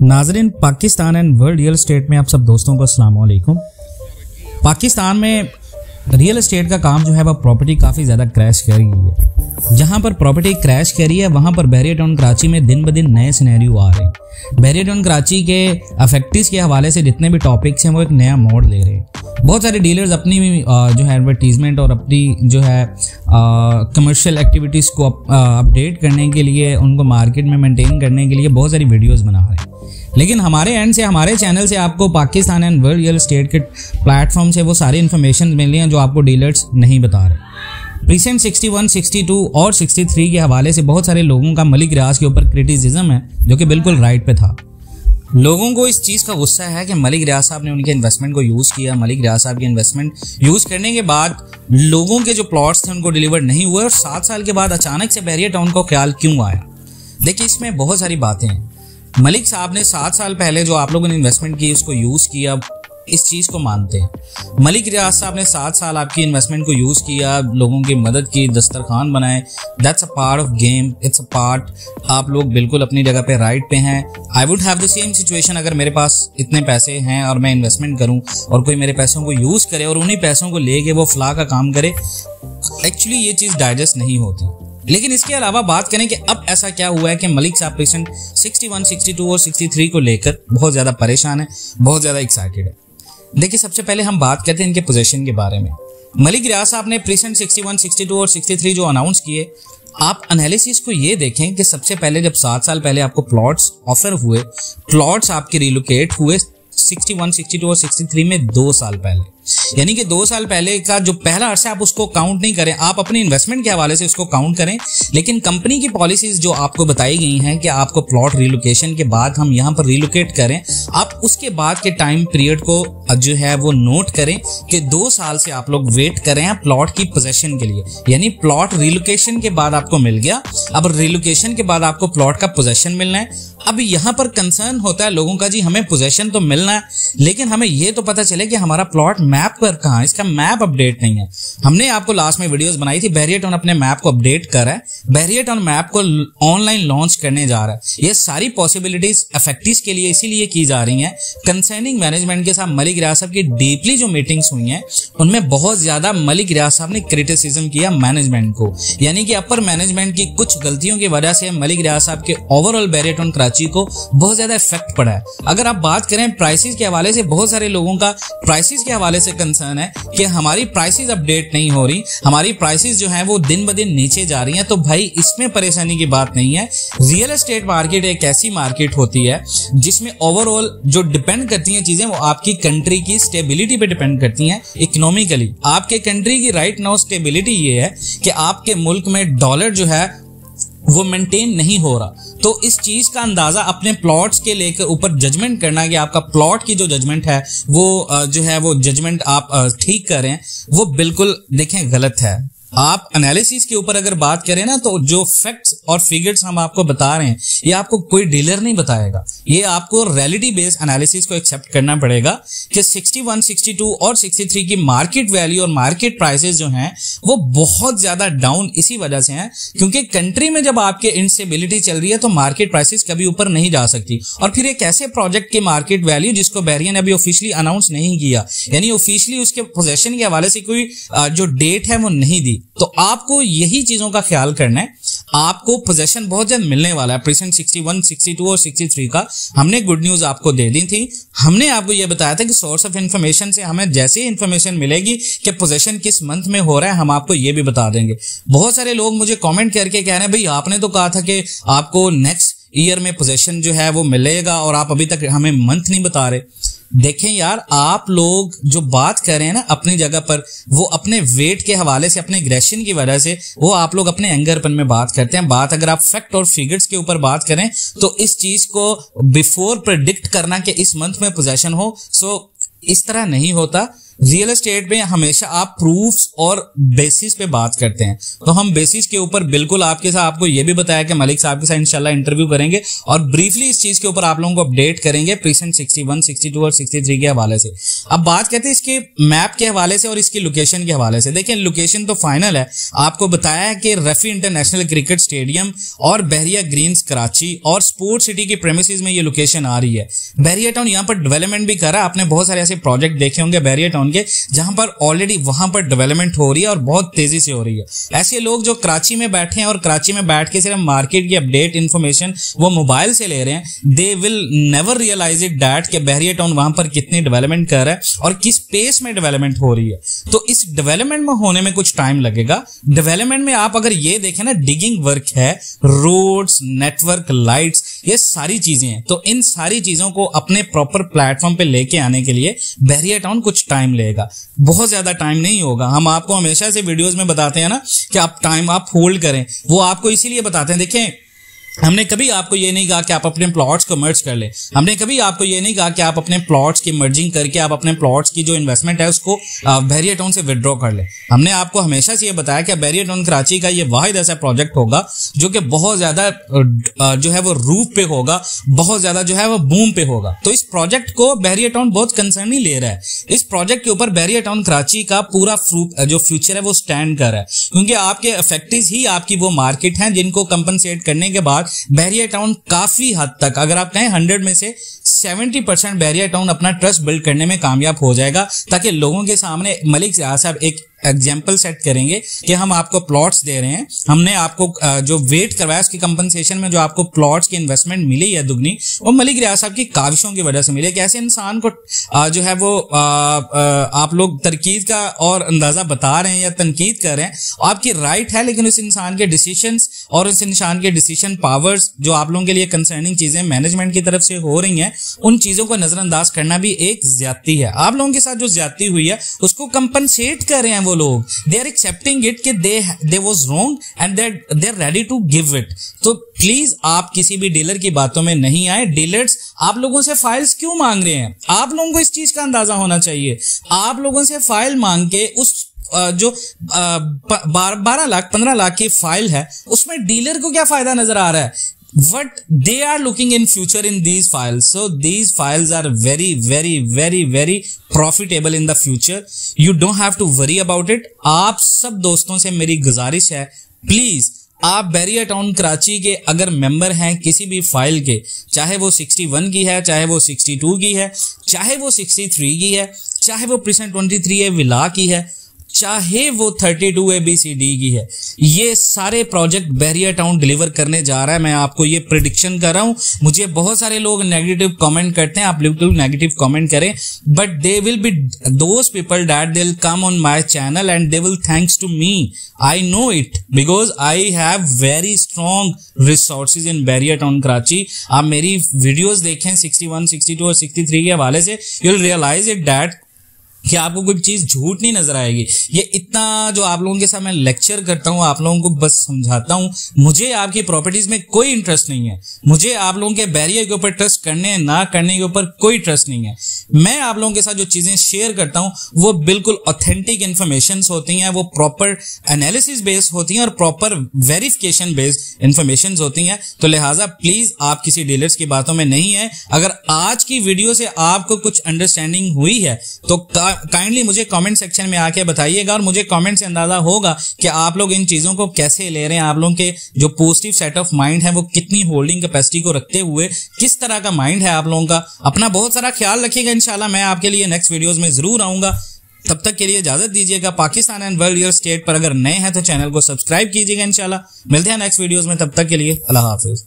नाज़रीन, Pakistan and world real estate में आप सब दोस्तों को अस्सलाम वालेकुम। पाकिस्तान में रियल एस्टेट का काम जो है वह प्रॉपर्टी काफ़ी ज़्यादा क्रैश कर रही है। जहाँ पर प्रॉपर्टी क्रैश कर रही है वहाँ पर बहरिया टाउन कराची में दिन ब दिन नए सिनेरियो आ रहे हैं। बहरिया टाउन कराची के अफेक्टिव्स के हवाले से जितने भी टॉपिक्स हैं वो एक नया मोड़ ले रहे हैं। बहुत सारे डीलर्स अपनी जो है एडवर्टीजमेंट और अपनी जो है कमर्शियल एक्टिविटीज़ को अपडेट करने के लिए, उनको मार्केट में मेंटेन करने के लिए बहुत सारी वीडियोस बना रहे हैं। लेकिन हमारे एंड से, हमारे चैनल से आपको Pakistan and world real estate के प्लेटफॉर्म से वो सारी इन्फॉर्मेशन मिल रही हैं जो आपको डीलर्स नहीं बता रहे। रिसेंट 61, 62 और 63 के हवाले से बहुत सारे लोगों का मलिक रियाज के ऊपर क्रिटिसिज्म है जो कि बिल्कुल राइट पे था। लोगों को इस चीज़ का गुस्सा है कि मलिक रियाज साहब ने उनके इन्वेस्टमेंट को यूज़ किया। मलिक रियाज साहब की इन्वेस्टमेंट यूज़ करने के बाद लोगों के जो प्लॉट्स थे उनको डिलीवर नहीं हुए और 7 साल के बाद अचानक से बहरिया टाउन को ख्याल क्यों आया। देखिए, इसमें बहुत सारी बातें हैं। मलिक साहब ने 7 साल पहले जो आप लोगों ने इन्वेस्टमेंट की उसको यूज़ किया, इस चीज़ को मानते हैं। मलिक रियाज साहब ने 7 साल आपकी इन्वेस्टमेंट को यूज़ किया, लोगों की मदद की, दस्तरखान बनाए। That's a part of game, it's a part. आप लोग बिल्कुल अपनी जगह पे राइट पे हैं। I would have the same situation अगर मेरे पास इतने पैसे हैं और मैं इन्वेस्टमेंट करूं और कोई मेरे पैसों को यूज़ करे और उन्हीं पैसों को लेके वो फला का काम करे। एक्चुअली ये चीज़ डाइजेस्ट नहीं होती। लेकिन इसके अलावा बात करें कि अब ऐसा क्या हुआ है कि मलिक साहब पेशेंट 61, 62 और 63 को लेकर बहुत ज़्यादा परेशान है, बहुत ज़्यादा एक्साइटेड है। देखिए, सबसे पहले हम बात करते हैं इनके पोजीशन के बारे में। मलिक रियाज साहब ने प्रीसेंट 61, 62 और 63 जो अनाउंस किए, आप एनालिसिस को ये देखें कि सबसे पहले जब 7 साल पहले आपको प्लॉट्स ऑफर हुए, प्लॉट्स आपके रिलोकेट हुए 61, 62 और 63 में 2 साल पहले, यानी कि 2 साल पहले का जो पहला अरसा आप उसको काउंट नहीं करें, आप अपनी इन्वेस्टमेंट के हवाले से उसको काउंट करें। लेकिन कंपनी की पॉलिसीज जो आपको बताई गई हैं कि आपको प्लॉट रिलोकेशन के बाद हम यहाँ पर रिलोकेट करें, आप उसके बाद के टाइम पीरियड को जो है वो नोट करें कि 2 साल से आप लोग वेट कर रहे हैं प्लॉट की पोजेशन के लिए। यानी प्लॉट रिलोकेशन के बाद आपको मिल गया, अब रिलोकेशन के बाद आपको प्लॉट का पोजेशन मिलना है। अब यहाँ पर कंसर्न होता है लोगों का, जी हमें पोजेशन तो मिलना है लेकिन हमें ये तो पता चले कि हमारा प्लॉट मैप पर कहाँ, इसका मैप अपडेट नहीं है। हमने आपको लास्ट में वीडियोस बनाई थी, बहरिया टाउन अपने मैप को अपडेट कर रहा है, बहरिया टाउन मैप को ऑनलाइन लॉन्च करने जा रहा है। ये सारी पॉसिबिलिटीज इफेक्टिव्स के लिए इसीलिए की जा रही हैं। कंसर्निंग मैनेजमेंट के साथ मलिक रियाज साहब की डीपली जो मीटिंग्स हुई हैं उनमें बहुत ज्यादा मलिक रियाज साहब ने क्रिटिसिज्म किया मैनेजमेंट को, यानी कि अपर मैनेजमेंट की कुछ गलतियों की वजह से मलिक रियाज साहब के ओवरऑल बहरिया टाउन कराची को बहुत ज्यादा इफेक्ट पड़ा है। अगर आप बात करें प्राइसेस के हवाले से, बहुत सारे लोगों का प्राइसेस के हवाले से कंसर्न है कि हमारी प्राइसेस अपडेट नहीं हो रही, हमारी प्राइसेस जो है वो दिन ब दिन नीचे जा रही हैं। तो भाई इसमें परेशानी की बात नहीं है। रियल एस्टेट मार्केट एक ऐसी मार्केट होती है जिसमें ओवरऑल जो डिपेंड करती हैं चीजें वो आपकी कंट्री की स्टेबिलिटी पे डिपेंड करती हैं। इकोनॉमिकली आपके कंट्री की राइट नाउ स्टेबिलिटी ये है कि आपके मुल्क में डॉलर जो है वो मेंटेन नहीं हो रहा। तो इस चीज का अंदाजा अपने प्लॉट्स के लेकर ऊपर जजमेंट करना कि आपका प्लॉट की जो जजमेंट है वो जो है वो जजमेंट आप ठीक करें, वो बिल्कुल देखें गलत है। आप एनालिसिस के ऊपर अगर बात करें ना, तो जो फैक्ट्स और फिगर्स हम आपको बता रहे हैं ये आपको कोई डीलर नहीं बताएगा, ये आपको रियलिटी बेस्ड एनालिसिस को एक्सेप्ट करना पड़ेगा कि 61, 62 और 63 की मार्केट वैल्यू और मार्केट प्राइसेस जो हैं वो बहुत ज्यादा डाउन इसी वजह से हैं क्योंकि कंट्री में जब आपके इंस्टेबिलिटी चल रही है तो मार्केट प्राइसेस कभी ऊपर नहीं जा सकती। और फिर एक ऐसे प्रोजेक्ट की मार्केट वैल्यू जिसको बहरिया ने अभी ऑफिशियली अनाउंस नहीं किया, यानी ऑफिशियली उसके पोजेशन के हवाले से कोई जो डेट है वो नहीं दी, तो आपको यही चीजों का ख्याल करना है। आपको पोजेशन बहुत जल्द मिलने वाला है। प्रेजेंट 61, 62 और 63 का हमने गुड न्यूज आपको दे दी थी। हमने आपको यह बताया था कि सोर्स ऑफ इंफॉर्मेशन से हमें जैसे ही इंफॉर्मेशन मिलेगी कि पोजेशन किस मंथ में हो रहा है हम आपको ये भी बता देंगे। बहुत सारे लोग मुझे कमेंट करके कह रहे हैं भाई आपने तो कहा था कि आपको नेक्स्ट ईयर में पोजेशन जो है वो मिलेगा और आप अभी तक हमें मंथ नहीं बता रहे। देखें यार, आप लोग जो बात कर रहे हैं ना अपनी जगह पर, वो अपने वेट के हवाले से, अपने एग्रेशन की वजह से वो आप लोग अपने एंगरपन में बात करते हैं। बात अगर आप फैक्ट और फिगर्स के ऊपर बात करें तो इस चीज को बिफोर प्रेडिक्ट करना कि इस मंथ में पोजेशन हो, सो इस तरह नहीं होता। रियल एस्टेट में हमेशा आप प्रूफ्स और बेसिस पे बात करते हैं, तो हम बेसिस के ऊपर बिल्कुल आपके साथ आपको ये भी बताया कि मलिक साहब के साथ इंशाल्लाह इंटरव्यू करेंगे और ब्रीफली इस चीज के ऊपर आप लोगों को अपडेट करेंगे प्रीसेंट 61, 62 और 63 के हवाले से। अब बात करते हैं इसके मैप के हवाले से और इसकी लोकेशन के हवाले से। देखिए लोकेशन तो फाइनल है, आपको बताया है कि रफी इंटरनेशनल क्रिकेट स्टेडियम और बहरिया ग्रीन्स कराची और स्पोर्ट्स सिटी की प्रेमिसेस में ये लोकेशन आ रही है। बहरिया टाउन यहाँ पर डेवलपमेंट भी कर रहा है, आपने बहुत सारे ऐसे प्रोजेक्ट देखे होंगे बहरिया टाउन के जहां पर ऑलरेडी वहां पर डेवलपमेंट हो रही है और बहुत तेजी से हो रही है। ऐसे लोग जो कराची में बैठे हैं और कराची में बैठ के सिर्फ मार्केट की अपडेट इंफॉर्मेशन वो मोबाइल से ले रहे हैं, they will never realise it that कि बहरिया टाउन वहां पर कितनी डेवलपमेंट कर रहा है और किस पेस में डेवलपमेंट हो रही है। तो इस डेवलपमेंट में होने में कुछ टाइम लगेगा। डेवलपमेंट में आप अगर ये देखें ना, डिगिंग वर्क है, रोड्स, नेटवर्क, लाइट्स, ये सारी चीजें हैं। तो इन सारी चीजों को अपने प्रॉपर प्लेटफॉर्म पे लेके आने के लिए बहरिया टाउन कुछ टाइम लेगा, बहुत ज्यादा टाइम नहीं होगा। हम आपको हमेशा से वीडियोस में बताते हैं ना कि आप टाइम आप होल्ड करें, वो आपको इसीलिए बताते हैं। देखें हमने कभी आपको ये नहीं कहा कि आप अपने प्लॉट्स को मर्ज कर लें, हमने कभी आपको ये नहीं कहा कि आप अपने प्लॉट्स की मर्जिंग करके आप अपने प्लॉट्स की जो इन्वेस्टमेंट है उसको बहरिया टाउन से विड्रॉ कर लें। हमने आपको हमेशा से ये बताया कि बहरिया टाउन कराची का ये वाहिद ऐसा प्रोजेक्ट होगा जो कि बहुत ज्यादा जो है वो रूफ पे होगा, बहुत ज्यादा जो है वो बूम पे होगा। तो इस प्रोजेक्ट को बहरिया टाउन बहुत कंसर्न ही ले रहा है। इस प्रोजेक्ट के ऊपर बहरिया टाउन कराची का पूरा जो फ्यूचर है वो स्टैंड कर रहा है, क्योंकि आपके अफेक्टिव्स ही आपकी वो मार्केट हैं जिनको कंपनसेट करने के बाद बहरिया टाउन काफी हद तक, अगर आप कहें 100 में से 70% बहरिया टाउन अपना ट्रस्ट बिल्ड करने में कामयाब हो जाएगा, ताकि लोगों के सामने मलिक साहब एक एग्जाम्पल सेट करेंगे कि हम आपको प्लॉट्स दे रहे हैं, हमने आपको जो वेट करवाया उसकी कंपनसेशन में जो आपको प्लॉट्स की इन्वेस्टमेंट मिली है दुगनी, वो मलिक रियाज साहब की काविशों की वजह से मिली। कि ऐसे इंसान को जो है वो आप लोग तरकीद का और अंदाजा बता रहे हैं या तनकीद कर रहे हैं, आपकी राइट है, लेकिन उस इंसान के डिसीजंस और उस इंसान के डिसीजन पावर्स जो आप लोगों के लिए कंसर्निंग चीजें मैनेजमेंट की तरफ से हो रही हैं, उन चीजों को नजरअंदाज करना भी एक ज्यादती है। आप लोगों के साथ जो ज्यादती हुई है उसको कंपनसेट कर रहे हैं वो लोग, दे आर एक्सेप्टिंग इट कि they was wrong and they are ready to give it. तो प्लीज आप किसी भी डीलर की बातों में नहीं आए। डीलर्स आप लोगों से फाइल्स क्यों मांग रहे हैं, आप लोगों को इस चीज का अंदाजा होना चाहिए। आप लोगों से फाइल मांग के उस जो 12 लाख 15 लाख की फाइल है उसमें डीलर को क्या फायदा नजर आ रहा है? What they are looking in future in these files. So these files are very, very, very, very profitable in the future. You don't have to worry about it. आप सब दोस्तों से मेरी गुजारिश है, प्लीज आप बहरिया टाउन कराची के अगर मेंबर हैं किसी भी फाइल के, चाहे वो 61 की है, चाहे वो 62 की है, चाहे वो 63 की है, चाहे वो प्रीसेंट 23 विला की है, चाहे वो 32 ABCD की है, ये सारे प्रोजेक्ट बहरिया टाउन डिलीवर करने जा रहा है। मैं आपको ये प्रेडिक्शन कर रहा हूं। मुझे बहुत सारे लोग नेगेटिव कमेंट करते हैं, आप बिल्कुल नेगेटिव कमेंट करें, but they will be those people that they will come on my channel and they will thanks to me. I know it because I have very strong resources in Bahria Town Karachi. आप मेरी videos देखें 61, 62 और 63 के हवाले से, you will realise it that कि आपको कोई चीज झूठ नहीं नजर आएगी। ये इतना जो आप लोगों के साथ मैं लेक्चर करता हूं, आप लोगों को बस समझाता हूं, मुझे आपकी प्रॉपर्टीज में कोई इंटरेस्ट नहीं है। मुझे आप लोगों के बैरियर के ऊपर ट्रस्ट करने ना करने के ऊपर कोई ट्रस्ट नहीं है। मैं आप लोगों के साथ जो चीजें शेयर करता हूं वो बिल्कुल ऑथेंटिक इंफॉर्मेशन होती हैं, वो प्रॉपर एनालिसिस बेस्ड होती हैं और प्रॉपर वेरिफिकेशन बेस्ड इंफॉर्मेशन होती हैं। तो लिहाजा प्लीज आप किसी डीलर्स की बातों में नहीं है। अगर आज की वीडियो से आपको कुछ अंडरस्टैंडिंग हुई है तो काइंडली मुझे कमेंट सेक्शन में आके बताइएगा, और मुझे कमेंट से अंदाजा होगा कि आप लोग इन चीजों को कैसे ले रहे हैं। आप लोगों के जो पॉजिटिव सेट ऑफ माइंड है वो कितनी होल्डिंग कैपेसिटी को रखते हुए किस तरह का माइंड है आप लोगों का। अपना बहुत सारा ख्याल रखिएगा। इंशाल्लाह मैं आपके लिए नेक्स्ट वीडियोस में जरूर आऊंगा। तब तक के लिए इजाजत दीजिएगा। Pakistan and world real estate पर अगर नए हैं तो चैनल को सब्सक्राइब कीजिएगा। इंशाल्लाह मिलते हैं नेक्स्ट वीडियोस में, तब तक के लिए अल्लाह हाफिज।